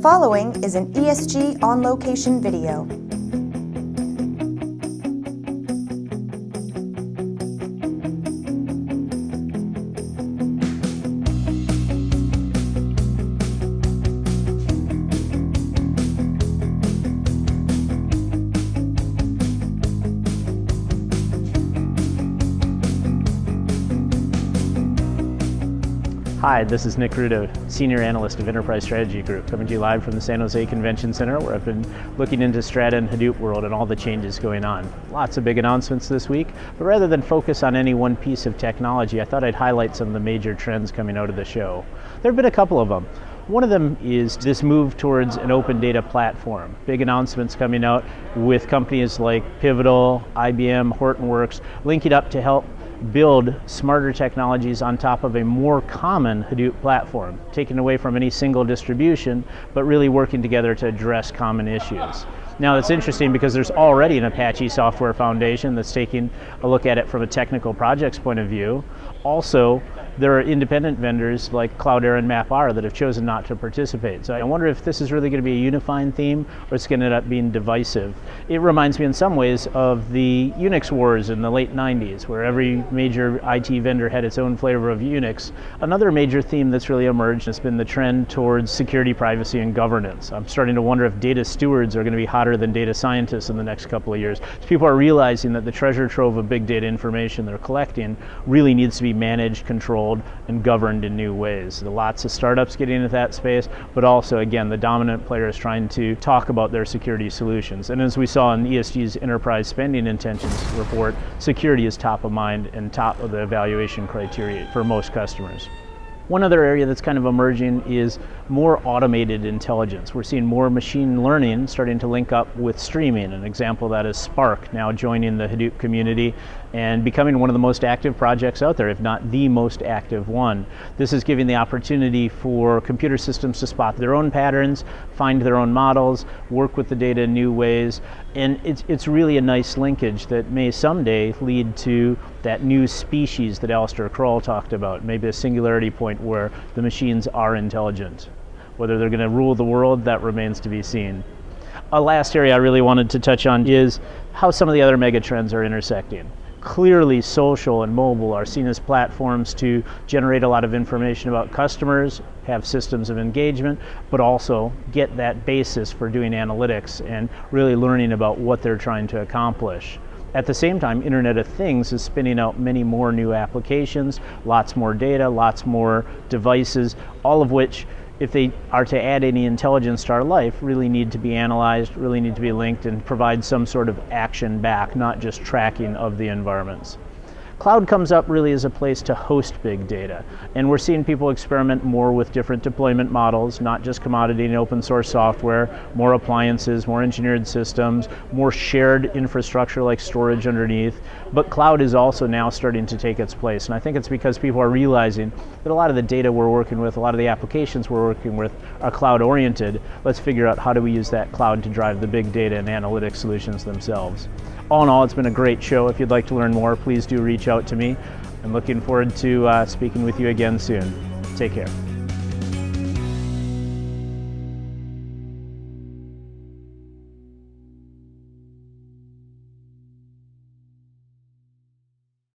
following is an ESG On Location video. Hi, this is Nick Rouda, Senior Analyst of Enterprise Strategy Group, coming to you live from the San Jose Convention Center, where I've been looking into Strata and Hadoop World and all the changes going on. Lots of big announcements this week, but rather than focus on any one piece of technology, I thought I'd highlight some of the major trends coming out of the show. There have been a couple of them. One of them is this move towards an open data platform. Big announcements coming out with companies like Pivotal, IBM, Hortonworks, linking up to help build smarter technologies on top of a more common Hadoop platform, taken away from any single distribution, but really working together to address common issues. Now it's interesting because there's already an Apache software foundation that's taking a look at it from a technical projects point of view. Also, there are independent vendors like Cloudera and MapR that have chosen not to participate. So I wonder if this is really going to be a unifying theme or it's going to end up being divisive. It reminds me in some ways of the Unix wars in the late 90s, where every major IT vendor had its own flavor of Unix. Another major theme that's really emerged has been the trend towards security, privacy, and governance. I'm starting to wonder if data stewards are going to be hotter than data scientists in the next couple of years. So people are realizing that the treasure trove of big data information they're collecting really needs to be managed, controlled, and governed in new ways. There are lots of startups getting into that space, but also, again, the dominant players trying to talk about their security solutions. And as we saw in ESG's Enterprise Spending Intentions report, security is top of mind and top of the evaluation criteria for most customers. One other area that's kind of emerging is more automated intelligence. We're seeing more machine learning starting to link up with streaming. An example of that is Spark now joining the Hadoop community and becoming one of the most active projects out there, if not the most active one. This is giving the opportunity for computer systems to spot their own patterns, find their own models, work with the data in new ways, and it's really a nice linkage that may someday lead to that new species that Alistair Kroll talked about, maybe a singularity point where the machines are intelligent. Whether they're going to rule the world, that remains to be seen. A last area I really wanted to touch on is how some of the other mega trends are intersecting. Clearly, social and mobile are seen as platforms to generate a lot of information about customers, have systems of engagement, but also get that basis for doing analytics and really learning about what they're trying to accomplish. At the same time, Internet of Things is spinning out many more new applications, lots more data, lots more devices, all of which, if they are to add any intelligence to our life, really need to be analyzed, really need to be linked and provide some sort of action back, not just tracking of the environments. Cloud comes up really as a place to host big data, and we're seeing people experiment more with different deployment models, not just commodity and open source software, more appliances, more engineered systems, more shared infrastructure like storage underneath, but cloud is also now starting to take its place, and I think it's because people are realizing that a lot of the data we're working with, a lot of the applications we're working with are cloud oriented. Let's figure out how do we use that cloud to drive the big data and analytics solutions themselves. All in all, it's been a great show. If you'd like to learn more, please do reach out to me. I'm looking forward to speaking with you again soon. Take care.